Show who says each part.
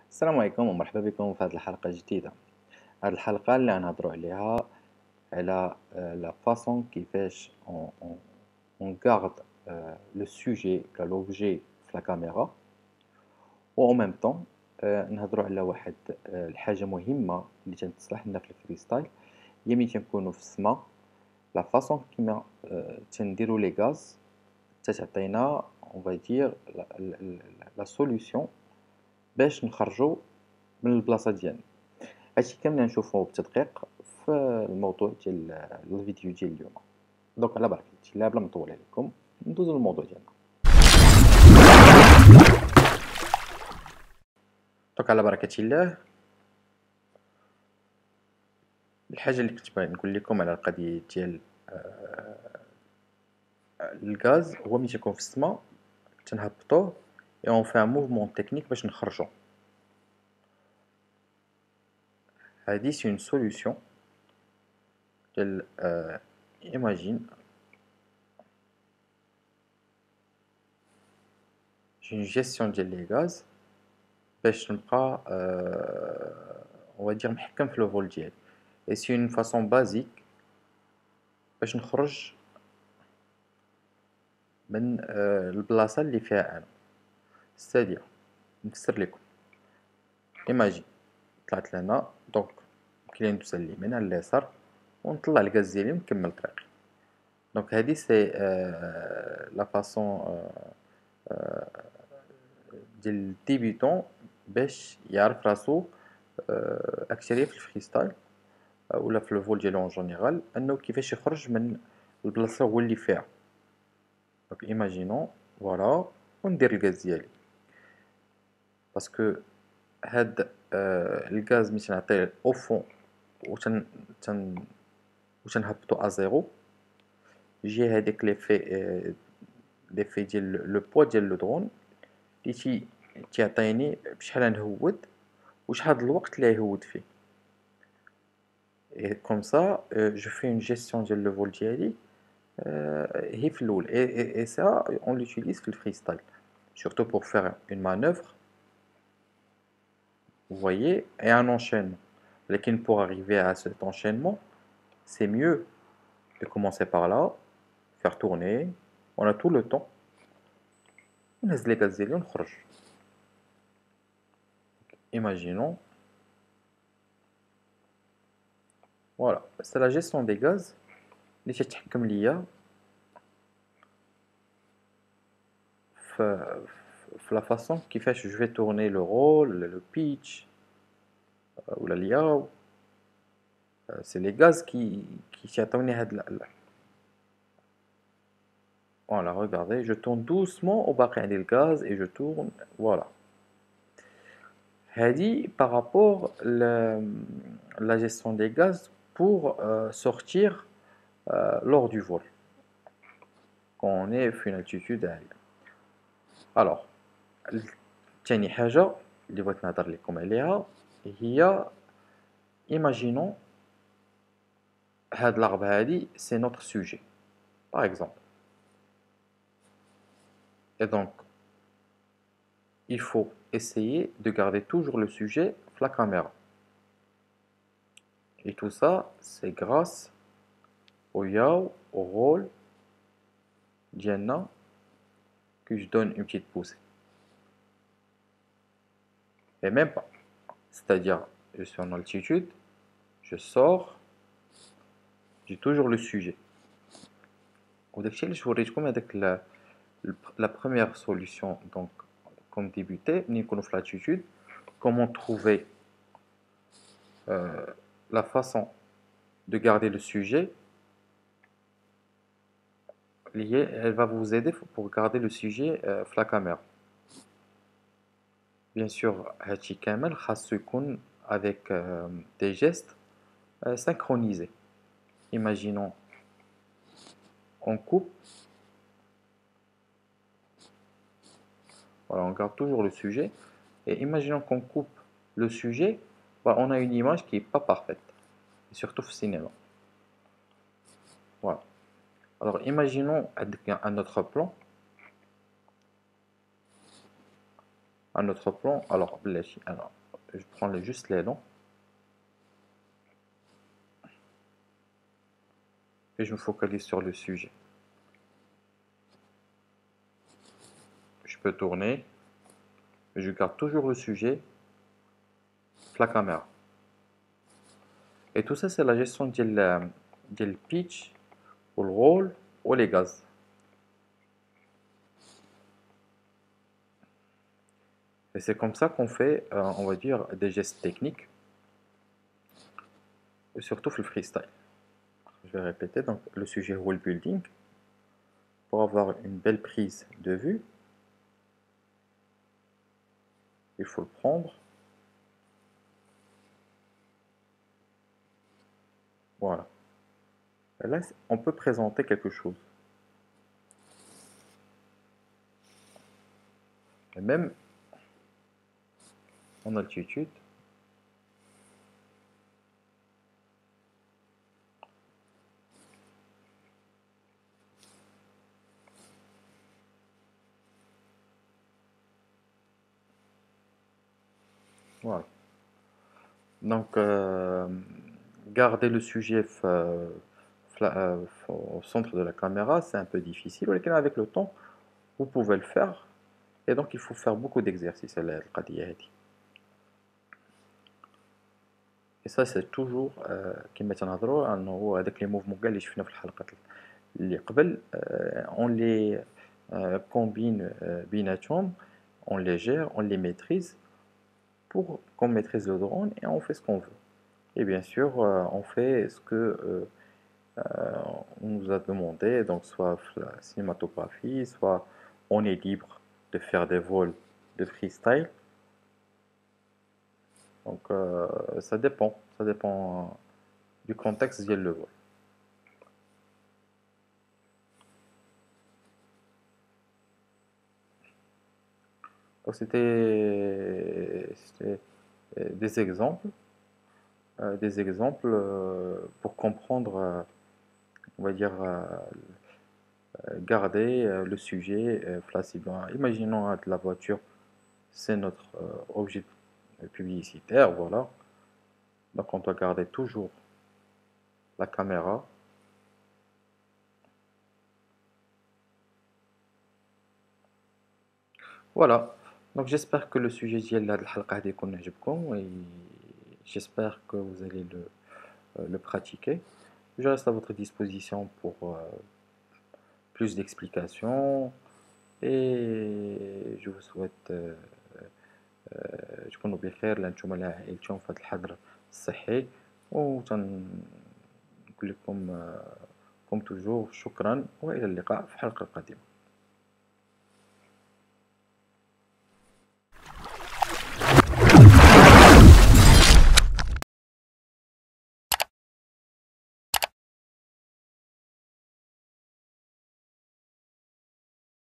Speaker 1: السلام عليكم ومرحبا بكم في هذه الحلقة الجديدة. هذه الحلقة اللي غنهضروا عليها على لا فاصون كيفاش اون غارد لو سوجي ولا لوبجي في لا كاميرا، و ان ميم طون نهضروا على واحد الحاجة مهمة اللي تنتصلح لنا في الفريستايل، هي ملي تنكونوا في السما لا فاصون كيما تنديروا لي غاز تعطينا اون فادير لا سوليوشن باش نخرجوا من البلاصة ديالنا. هادشي كامل نشوفوه بتدقيق في الموضوع ديال الفيديو ديال اليوم. دونك على بركة الله بلا ما نطول عليكم ندوزو للموضوع ديالنا. دونك على بركة الله، الحاجة اللي كنت باغي نقول لكم على القضية ديال الغاز هو ملي تيكون في السما تنهبطوه اي اون في ان موفمون تكنيك باش نخرجو. هادي سي اون سوليوشن ديال ايماجين اون جيستيون ديال لي غاز باش نبقى on va dire محكم في لو فول ديالي، اي سي اون فاصون بازيك باش نخرج من البلاصة اللي فيها انا. ستادير نفسر لكم، ايماجين طلعت لهنا، دونك كاين ندوز على اليمين على اليسار ونطلع الغاز ديالي ونكمل طريقي. دونك هادي سي لا فاصون ديال الديبيتون باش يعرف راسو اكثرية في الفريستايل ولا في الفول ديالو اون جينيرال انه كيفاش يخرج من البلاصه هو اللي فيها. دونك ايماجينون فوالا وندير الغاز ديالي باسكو هاد الغاز ملي تنعطيه او فون وتنهبطو ا زيرو، يجي هاديك ليفي ديال لو بوا ديال لو درون اللي تيعطيني بشحال نهود وشحال الوقت اللي يهود فيه. Et comme ça, je fais une gestion de le vol ديالي هي في الأول. Et ça, on l'utilise في le freestyle. Surtout pour faire une manœuvre, vous voyez, et un enchaînement. Lequel pour arriver à cet enchaînement, c'est mieux de commencer par là, faire tourner. On a tout le temps. On laisse les gaz ديالي ونخرج. Imaginons. Voilà, c'est la gestion des gaz اللي تتحكم ليا في la façon كيفاش je vais tourner le rôle, le pitch ou la liao. C'est les gaz qui تعطوني هاد voilà, regardez, je tourne doucement au باقي عندي الغاز et je tourne, voilà. هادي par rapport la gestion des gaz pour sortir lors du vol quand on est في une altitude عالية. alors تاني حاجة اللي بغيت نهضر لكم عليها هي imaginons هاد l'arbre هادي c'est notre sujet par exemple, et donc il faut essayer de garder toujours le sujet sur la caméra. Et tout ça, c'est grâce au yaw, au rôle d'Yanna, que je donne une petite poussée. Et même pas. C'est-à-dire, je suis en altitude, je sors, j'ai toujours le sujet. Je vous résume la première solution, donc, comme débuter, nous l'altitude, comment trouver la façon de garder le sujet lié, elle va vous aider pour garder le sujet la caméra. Bien sûr, هادشي كامل خاصو يكون avec des gestes synchronisés. Imaginons, on coupe, voilà, on garde toujours le sujet, et imaginons qu'on coupe le sujet, voilà, on a une image qui n'est pas parfaite, surtout au cinéma. Voilà. Alors imaginons un autre plan. à notre plan. Alors, je prends juste les noms et je me focalise sur le sujet. Je peux tourner, mais je garde toujours le sujet, la caméra. Et tout ça, c'est la gestion du pitch, ou le rôle, ou les gaz. Et c'est comme ça qu'on fait, on va dire, des gestes techniques, et surtout le freestyle. Je vais répéter, donc le sujet wall building, pour avoir une belle prise de vue, il faut le prendre. Voilà. Et là, on peut présenter quelque chose. Et même en altitude, voilà. Donc, garder le sujet au centre de la caméra, c'est un peu difficile, mais avec le temps, vous pouvez le faire. Et donc, il faut faire beaucoup d'exercices. Et ça, c'est toujours كما تنهضروا انه هذاك لي موفمون كاع اللي شفنا في الحلقات اللي قبل on les combine بيناتهم, on les gère, on les maîtrise pour qu'on maîtrise le drone et on fait ce qu'on veut. Et bien sûr, on fait ce que on nous a demandé, donc soit la cinématographie, soit on est libre de faire des vols de freestyle. Donc ça dépend du contexte ديال le vol. Donc c'était des exemples pour comprendre, on va dire, garder le sujet flexible. Imaginons de la voiture, c'est notre objet publicitaire, voilà. Donc on doit garder toujours la caméra. Voilà. Donc j'espère que le sujet ديال هاد الحلقة هادي يكون عجبكم et j'espère que vous allez le pratiquer. Je reste à votre disposition pour plus d'explications et je vous souhaite تكونوا بخير لأنتم عائلتكم في هذا الحظر الصحي وتنقول لكم كوم توجور شكرا وإلى اللقاء في حلقة قادمة.